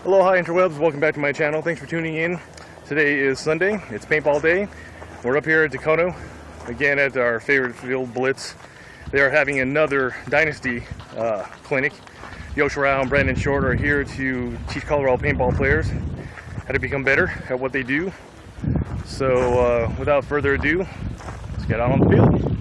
Aloha interwebs, welcome back to my channel. Thanks for tuning in. Today is Sunday, it's paintball day. We're up here at Teknoaxe, again at our favorite field, Blitz. They are having another Dynasty Clinic. Yosh and BShort are here to teach Colorado paintball players how to become better at what they do. So without further ado, let's get out on the field.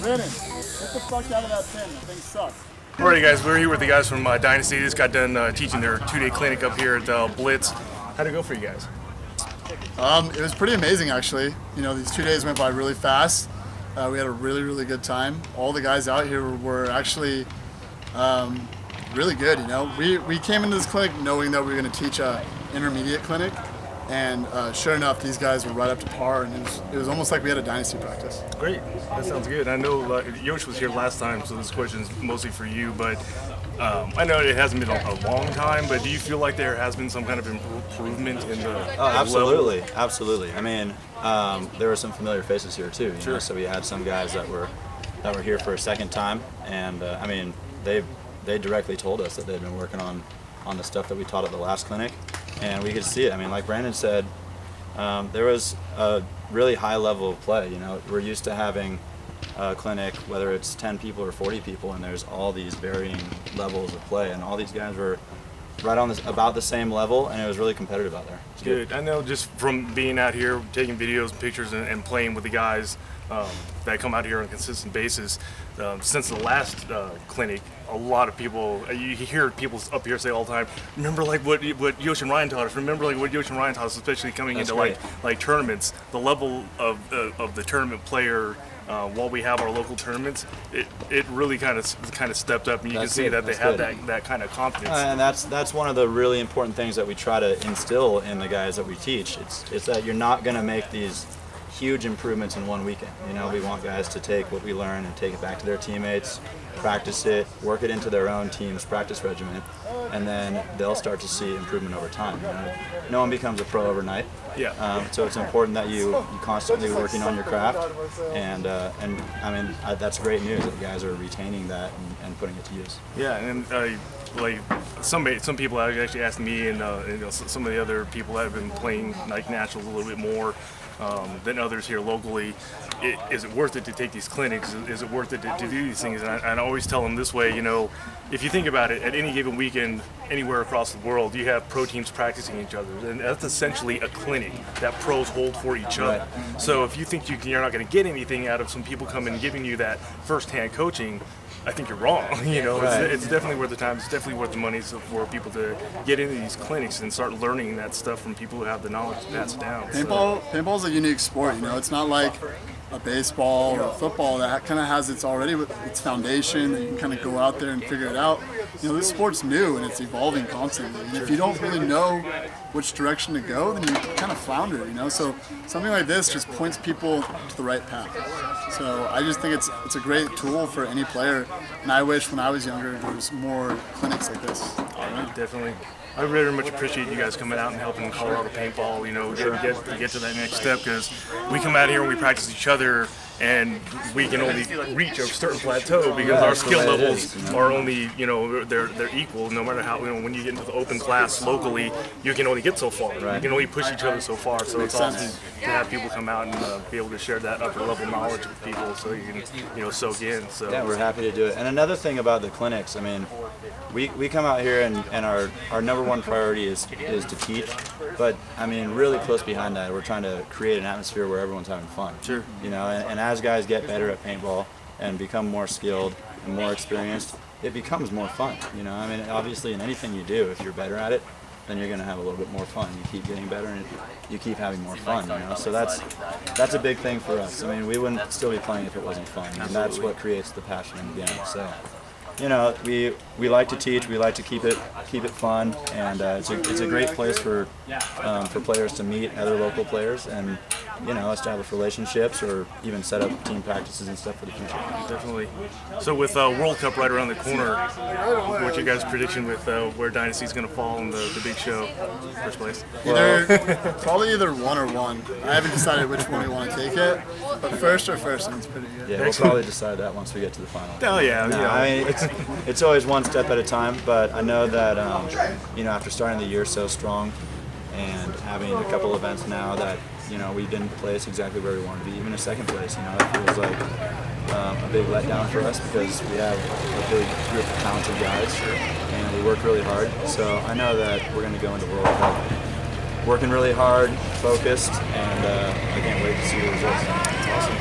Get the fuck out of that pen. That thing sucks. Alrighty guys, we're here with the guys from Dynasty. They just got done teaching their 2-day clinic up here at Blitz. How'd it go for you guys? It was pretty amazing actually. You know, these 2 days went by really fast. We had a really good time. All the guys out here were actually really good, you know. We came into this clinic knowing that we were going to teach a intermediate clinic, and sure enough, these guys were right up to par, and it was almost like we had a Dynasty practice. Great, that sounds good. I know Yosh was here last time, so this question is mostly for you, but I know it hasn't been a long time, but do you feel like there has been some kind of improvement in the absolutely, level? absolutely. I mean, there were some familiar faces here too. You know? So we had some guys that were here for a second time, and I mean, they directly told us that they'd been working on on the stuff that we taught at the last clinic, and we could see it. I mean, like Brandon said, there was a really high level of play. You know, we're used to having a clinic, whether it's 10 people or 40 people, and there's all these varying levels of play, and all these guys were right on about the same level, and it was really competitive out there. It's good. I know just from being out here, taking videos and pictures and playing with the guys that come out here on a consistent basis, since the last clinic, a lot of people, you hear people up here say all the time, remember like what Yosh and Ryan taught us, remember like what Yosh and Ryan taught us, especially coming That's into great. like tournaments, the level of the tournament player. While we have our local tournaments, it really kind of stepped up, and you can see that they have that kind of confidence. And that's one of the really important things that we try to instill in the guys that we teach. It's that you're not going to make these huge improvements in one weekend. You know, we want guys to take what we learn and take it back to their teammates, practice it, work it into their own team's practice regimen, and then they'll start to see improvement over time. You know? No one becomes a pro overnight. Yeah. So it's important that you constantly working on your craft, and I mean that's great news that guys are retaining that and putting it to use. Yeah, and like some people have actually asked me, and you know, some of the other people that have been playing like nationals a little bit more than others here locally. Is it worth it to take these clinics? Is it worth it to do these things? And I always tell them this way, you know, if you think about it, at any given weekend, anywhere across the world, you have pro teams practicing each other, and that's essentially a clinic that pros hold for each other. Right. So if you think you're not going to get anything out of some people coming and giving you that first-hand coaching, I think you're wrong. You know, Right. it's definitely worth the time. It's definitely worth the money for people to get into these clinics and start learning that stuff from people who have the knowledge to pass it down. Paintball is a unique sport. You know, it's not like a baseball or football that kind of has its foundation that you can kind of go out there and figure it out. You know, this sport's new and it's evolving constantly. And if you don't really know which direction to go, then you kind of flounder. You know, so something like this just points people to the right path. So I just think it's a great tool for any player. And I wish when I was younger there was more clinics like this. Definitely. I very much appreciate you guys coming out and helping Colorado paintball, you know, get to that next step, because we come out here and we practice each other, and we can only reach a certain plateau because our skill levels are only, you know, they're equal. No matter how, you know, when you get into the open class locally, you can only get so far. Right. You can only push each other so far. So it's awesome to have people come out and be able to share that upper level knowledge with people, so you can, you know, soak in. So yeah, we're happy to do it. And another thing about the clinics, I mean, we come out here and our number one priority is to teach, but I mean really close behind that, we're trying to create an atmosphere where everyone's having fun. Sure. You know, and as guys get better at paintball and become more skilled and more experienced, it becomes more fun. You know, I mean, obviously in anything you do, if you're better at it, then you're going to have a little bit more fun. You keep getting better and you keep having more fun, you know? So that's a big thing for us. I mean, we wouldn't still be playing if it wasn't fun, and that's what creates the passion in the game. So, you know, we like to teach, we like to keep it fun, and it's a great place for players to meet other local players and, you know, establish relationships or even set up team practices and stuff for the future. Definitely. So with World Cup right around the corner, what's your guys' prediction with where Dynasty's going to fall in the big show, first place? Probably either 1 or 1. I haven't decided which one we want to take it, but first sounds pretty good. Yeah, we'll probably decide that once we get to the final. Oh yeah, No, yeah. I mean, it's always one step at a time, but I know that you know, after starting the year so strong and having a couple events now that, you know, we didn't place exactly where we wanted to be, even a second place, you know, it feels like a big letdown for us because we have a big group of talented guys and we work really hard. So I know that we're going to go into World Cup working really hard, focused, and I can't wait to see the results. Awesome.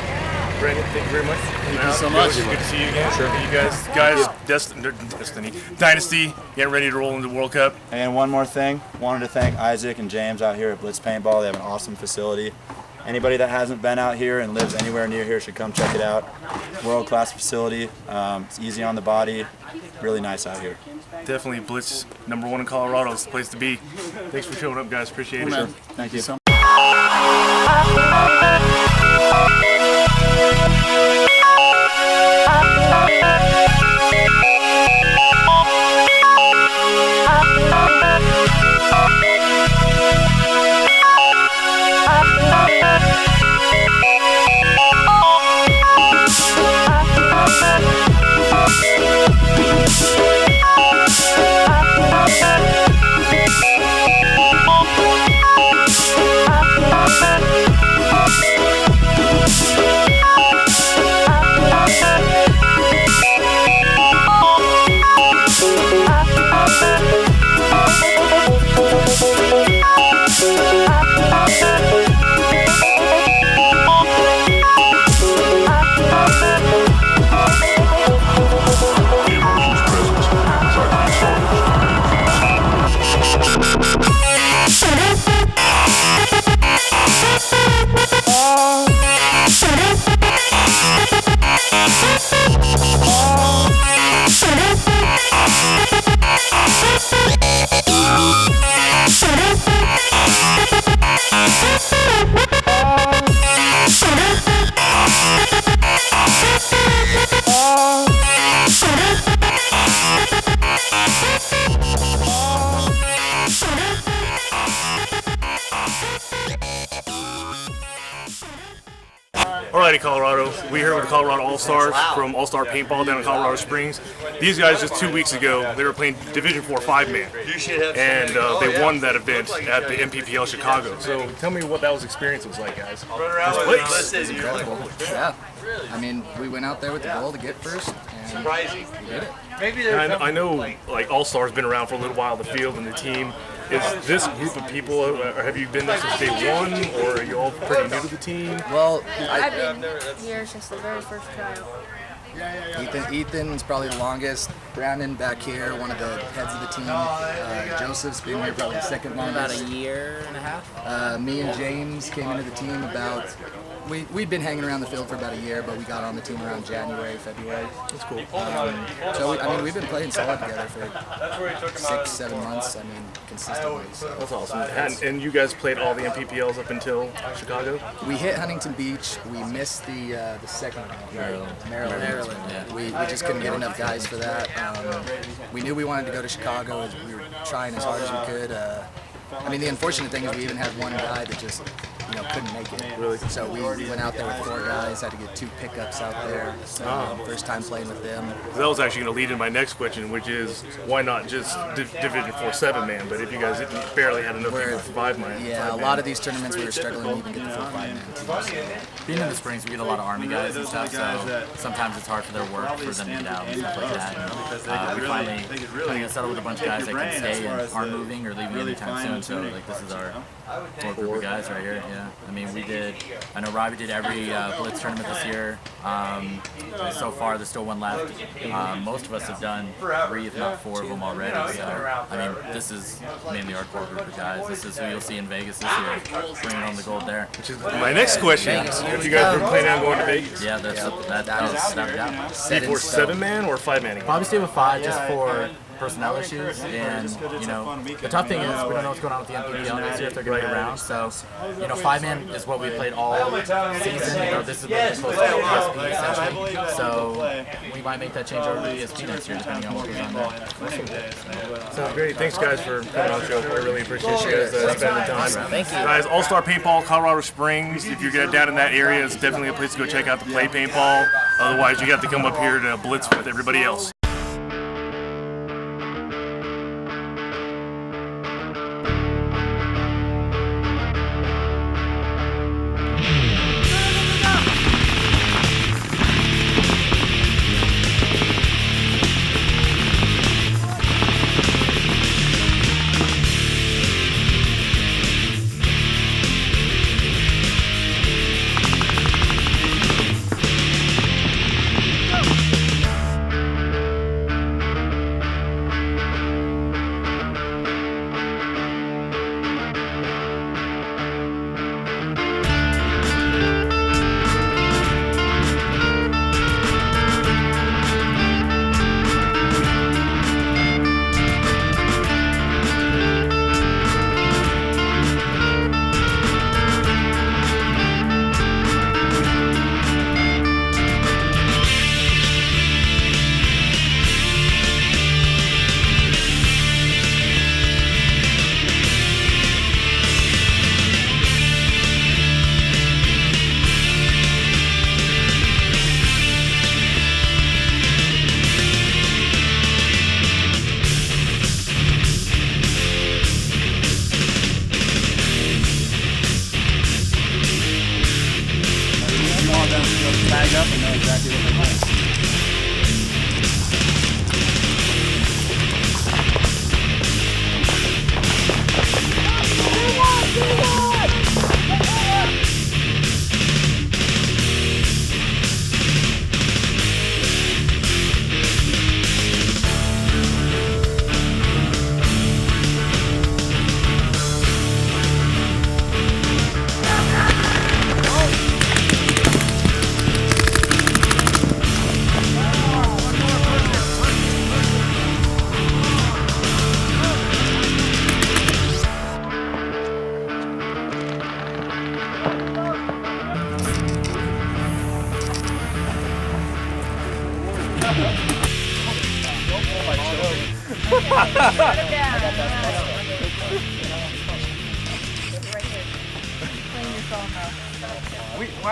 Brandon, thank you very much. Thank you so much. Good to see you again. Sure. You guys, Destiny, Dynasty, getting ready to roll into the World Cup. And one more thing, wanted to thank Isaac and James out here at Blitz Paintball. They have an awesome facility. Anybody that hasn't been out here and lives anywhere near here should come check it out. World-class facility. It's easy on the body. Really nice out here. Definitely Blitz, #1 in Colorado. It's the place to be. Thanks for showing up, guys. Appreciate it. Man. Thank you. So much. Alrighty, Colorado. We're here with the Colorado All-Stars from All-Star Paintball down in Colorado Springs. These guys just 2 weeks ago, they were playing Division 4 5-man, and they won that event at the MPPL Chicago. So tell me what that experience was like, guys. This place is incredible. Yeah. I mean, we went out there with the goal to get first, and we did it. I know, like, All-Star's been around for a little while, the field and the team. Is this group of people, or have you been there since day one, or are you all pretty new to the team? Well, I've been here since the very first tryout. Ethan's probably the longest. Brandon back here, one of the heads of the team. Joseph's been here probably the second longest. About a year and a half. Me and James came into the team about. We'd been hanging around the field for about a year, but we got on the team around January, February. That's cool. So we've been playing solid together for 6-7 months. I mean, consistently. So. That's awesome. And you guys played all the MPPLs up until Chicago? We hit Huntington Beach. We missed the second round. Maryland. Yeah. We just couldn't get enough guys for that. We knew we wanted to go to Chicago. As we were trying as hard as we could. I mean, the unfortunate thing is we even had one guy that just couldn't make it. Really? So we went out there with 4 guys, had to get 2 pickups out there. First time playing with them. That was actually going to lead into my next question, which is why not just Division 4 7-man? But if you guys barely had enough people for 5-man. Yeah, a lot of these tournaments we were struggling to even get the full 5-man teams. Being in the Springs, we get a lot of Army guys and stuff, so sometimes it's hard for their work for them to get out and stuff like that. And, we finally got settled with a bunch of guys that can stay and aren't moving or leaving anytime soon. So like this is our core group of guys right here. Yeah, I mean I know Robbie did every Blitz tournament this year. So far there's still one left. Most of us have done 3 if not 4 of them already. So I mean this is mainly our core group of guys. This is who you'll see in Vegas this year, bringing home the gold there. Which is my next question. If you guys were planning on going to Vegas? Yeah, that was down. 4 7-man or 5-man again? Probably stay with 5 just for personnel issues, and the tough thing is we don't know what's going on with the MPPL next year if they're going to be around. So 5-man is what we played all season. This is what we're supposed to do ESP essentially. So we might make that change over to ESP next year depending on what goes on there. Sounds great. Thanks guys for coming on the show. I really appreciate you guys spending the time. Thank you. Guys, All-Star Paintball Colorado Springs. If you're down in that area, it's definitely a place to go check out the play paintball. Otherwise, you got to come up here to Blitz with everybody else.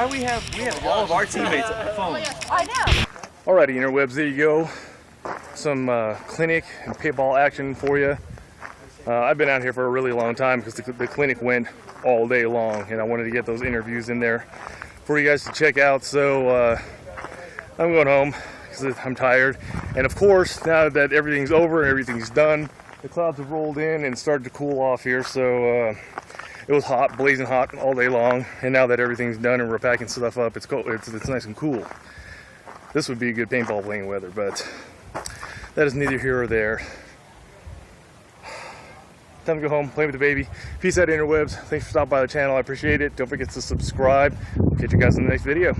Why we have all of our teammates phones? I know. Alrighty, interwebs, there you go. Some clinic and paintball action for you. I've been out here for a really long time because the clinic went all day long, and I wanted to get those interviews in there for you guys to check out. So I'm going home because I'm tired. And of course, now that everything's over and everything's done, the clouds have rolled in and started to cool off here. So it was hot, blazing hot all day long. And now that everything's done and we're packing stuff up, it's cold. It's nice and cool. This would be a good paintball playing weather, but that is neither here or there. Time to go home, play with the baby. Peace out, interwebs. Thanks for stopping by the channel. I appreciate it. Don't forget to subscribe. Catch you guys in the next video.